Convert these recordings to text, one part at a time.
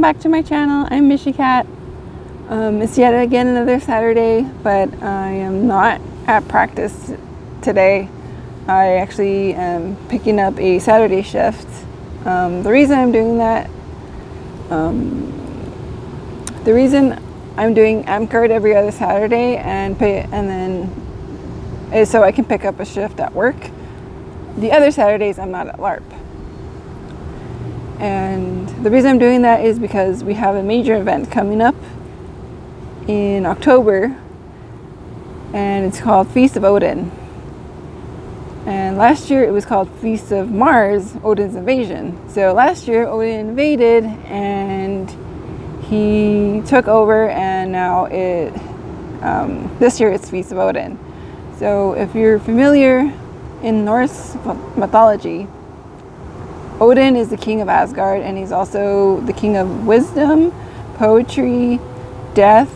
welcome back to my channel. I'm Mishykat. It's yet again another Saturday, but I am not at practice today. I actually am picking up a Saturday shift. The reason I'm doing that, the reason I'm doing Amtgard every other Saturday and then is so I can pick up a shift at work. The other Saturdays I'm not at LARP. And the reason I'm doing that is because we have a major event coming up in October, and it's called Feast of Odin. And last year it was called Feast of Mars, Odin's Invasion. So last year Odin invaded and he took over, and now this year it's Feast of Odin. So if you're familiar in Norse mythology, Odin is the king of Asgard, and he's also the king of wisdom, poetry, death,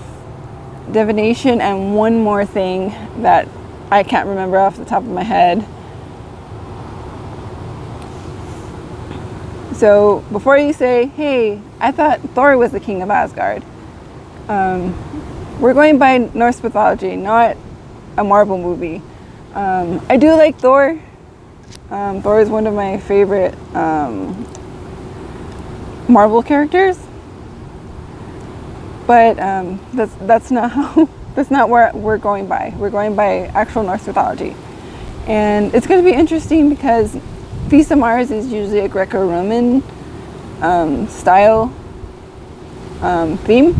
divination, and one more thing that I can't remember off the top of my head. So before you say, hey, I thought Thor was the king of Asgard, we're going by Norse mythology, not a Marvel movie. I do like Thor. Thor is one of my favorite Marvel characters, but that's not what we're going by. We're going by actual Norse mythology, and it's going to be interesting because Feast of Mars is usually a Greco-Roman style theme,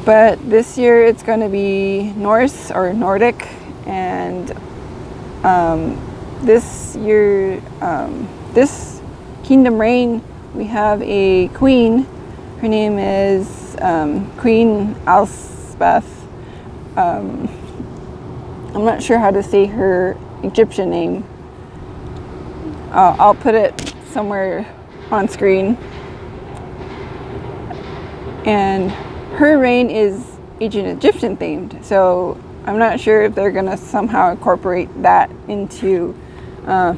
but this year it's going to be Norse or Nordic, and this year, this kingdom reign, we have a queen. Her name is Queen Elspeth. I'm not sure how to say her Egyptian name. I'll put it somewhere on screen. And her reign is ancient Egyptian themed, so I'm not sure if they're going to somehow incorporate that into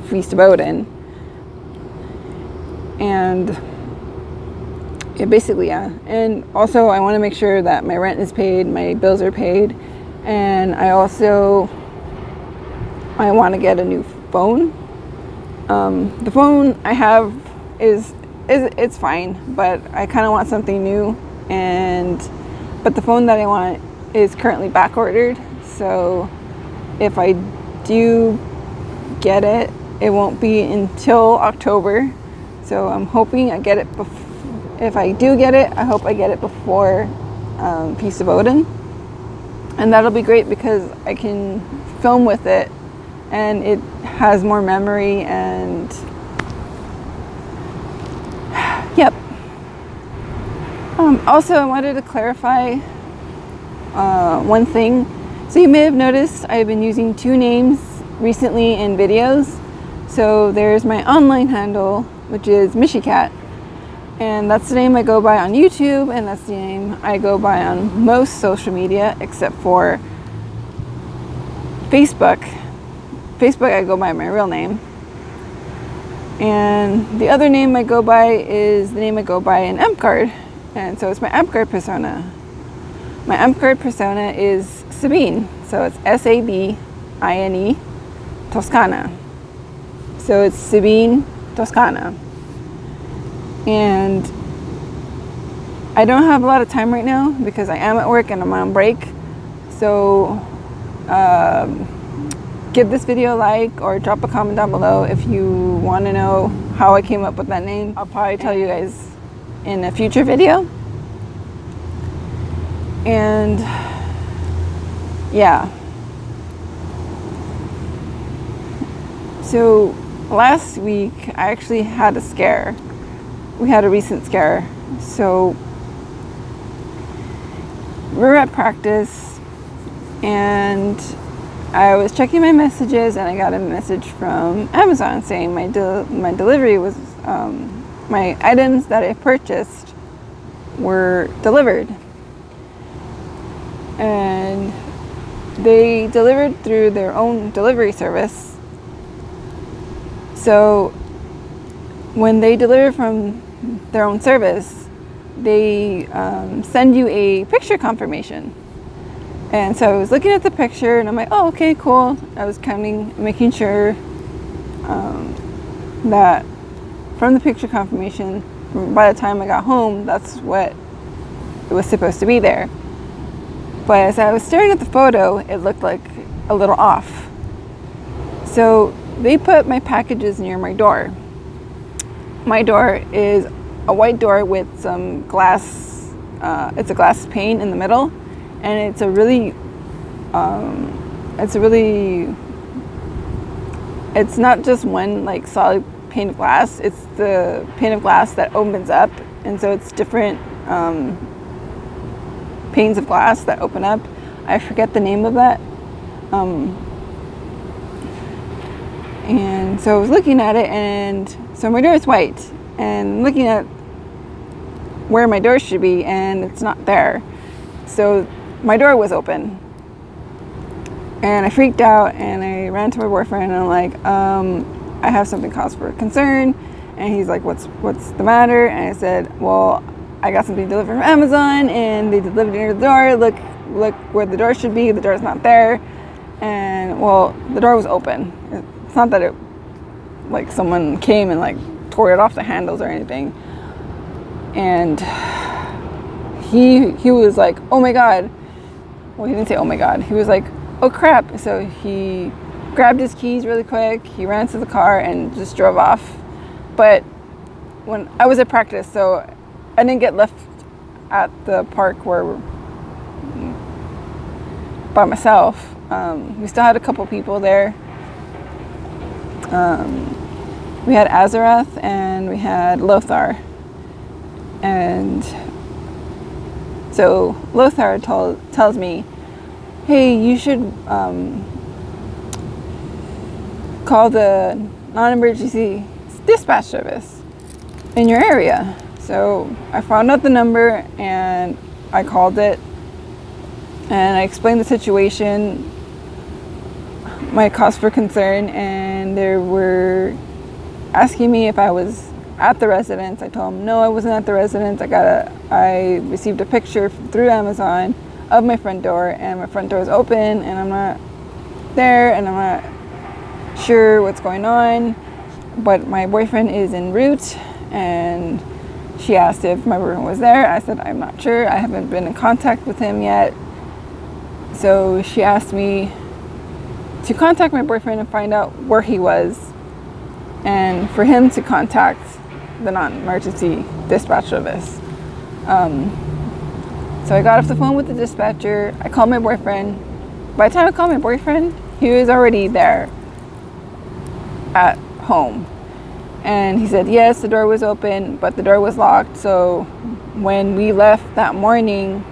Feast of Odin. And yeah, basically, yeah. And also I want to make sure that my rent is paid, my bills are paid, and I want to get a new phone. The phone I have it's fine, but I kind of want something new, but the phone that I want is currently back ordered. So if I do get it, it won't be until October. So I'm hoping I get it if I do get it, I hope I get it before Feast of Odin. And that'll be great because I can film with it and it has more memory, and yep. Also, I wanted to clarify one thing. So you may have noticed I've been using two names recently in videos. So there's my online handle, which is Mishykat, and that's the name I go by on YouTube, and that's the name I go by on most social media except for Facebook. Facebook I go by my real name, and the other name I go by is the name I go by in Amtgard, and so it's my Amtgard persona. My Amtgard persona is Sabine, so it's Sabine Toscana. So it's Sabine Toscana. And I don't have a lot of time right now because I am at work and I'm on break. So give this video a like or drop a comment down below if you want to know how I came up with that name. I'll probably tell you guys in a future video. And yeah. So last week I actually had a scare. We had a recent scare. So we were at practice and I was checking my messages, and I got a message from Amazon saying my delivery was my items that I purchased were delivered, and they delivered through their own delivery service. So when they deliver from their own service, they send you a picture confirmation. And so I was looking at the picture and I'm like, oh, okay, cool. I was making sure that from the picture confirmation, by the time I got home, that's what it was supposed to be there. But as I was staring at the photo, it looked like a little off. So they put my packages near my door. My door is a white door with some glass, it's a glass pane in the middle, and it's not just one like solid pane of glass, it's the pane of glass that opens up, and so it's different panes of glass that open up. I forget the name of that. And so I was looking at it, and so my door is white, and looking at where my door should be, and it's not there. So my door was open, and I freaked out, and I ran to my boyfriend, and I'm like, I have something cause for concern. And he's like, what's the matter? And I said, well, I got something delivered from Amazon, and they delivered it near the door. Look where the door should be. The door's not there. And well, the door was open. It's not that it like someone came and like tore it off the handles or anything. And he was like, oh my God. Well, he didn't say oh my God. He was like, oh crap. So he grabbed his keys really quick. He ran to the car and just drove off. But when I was at practice, so I didn't get left at the park by myself. We still had a couple people there. We had Azarath and we had Lothar. And so Lothar tells me, hey, you should call the non-emergency dispatch service in your area. So I found out the number and I called it, and I explained the situation, my cause for concern, and they were asking me if I was at the residence. I told them no, I wasn't at the residence. I received a picture through Amazon of my front door, and my front door is open, and I'm not there, and I'm not sure what's going on. But my boyfriend is en route, and she asked if my boyfriend was there. I said I'm not sure. I haven't been in contact with him yet. So she asked me to contact my boyfriend and find out where he was, and for him to contact the non-emergency dispatch service. So I got off the phone with the dispatcher. I called my boyfriend. By the time I called my boyfriend, he was already there at home. And he said, yes, the door was open, but the door was locked. So when we left that morning,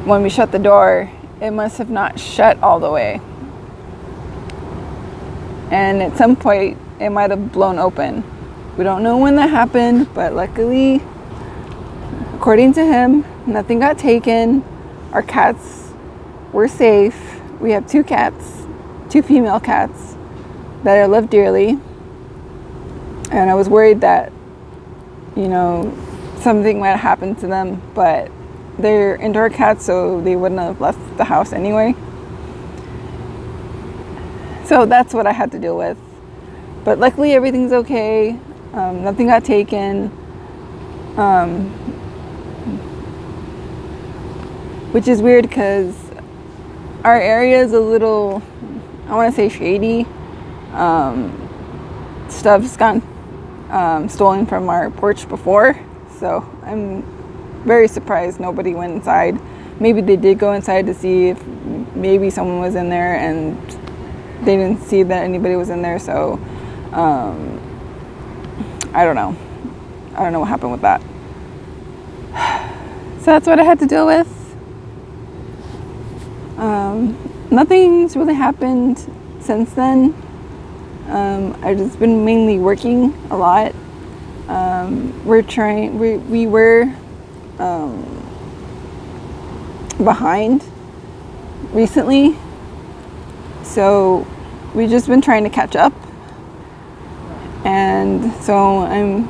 when we shut the door, it must have not shut all the way. And at some point, it might have blown open. We don't know when that happened, but luckily, according to him, nothing got taken. Our cats were safe. We have 2 cats, 2 female cats that I love dearly. And I was worried that, something might have happened to them, but they're indoor cats, so they wouldn't have left the house anyway. So that's what I had to deal with. But luckily everything's okay. Nothing got taken. Which is weird because our area is a little, I want to say shady. Stuff's gotten stolen from our porch before. So I'm very surprised nobody went inside. Maybe they did go inside to see if maybe someone was in there, and they didn't see that anybody was in there. So I don't know. I don't know what happened with that. So that's what I had to deal with. Nothing's really happened since then. I've just been mainly working a lot. We were behind recently, so we've just been trying to catch up. And so I'm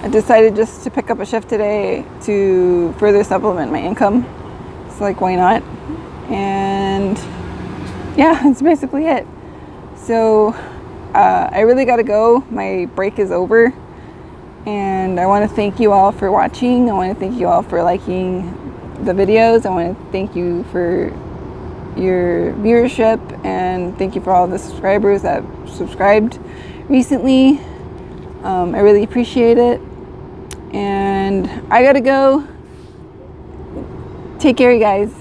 I decided just to pick up a shift today to further supplement my income. It's like, why not? And yeah, that's basically it. So I really gotta go. My break is over. And I want to thank you all for watching. I want to thank you all for liking the videos. I want to thank you for your viewership, and thank you for all the subscribers that subscribed recently. I really appreciate it. And I gotta go. Take care, you guys.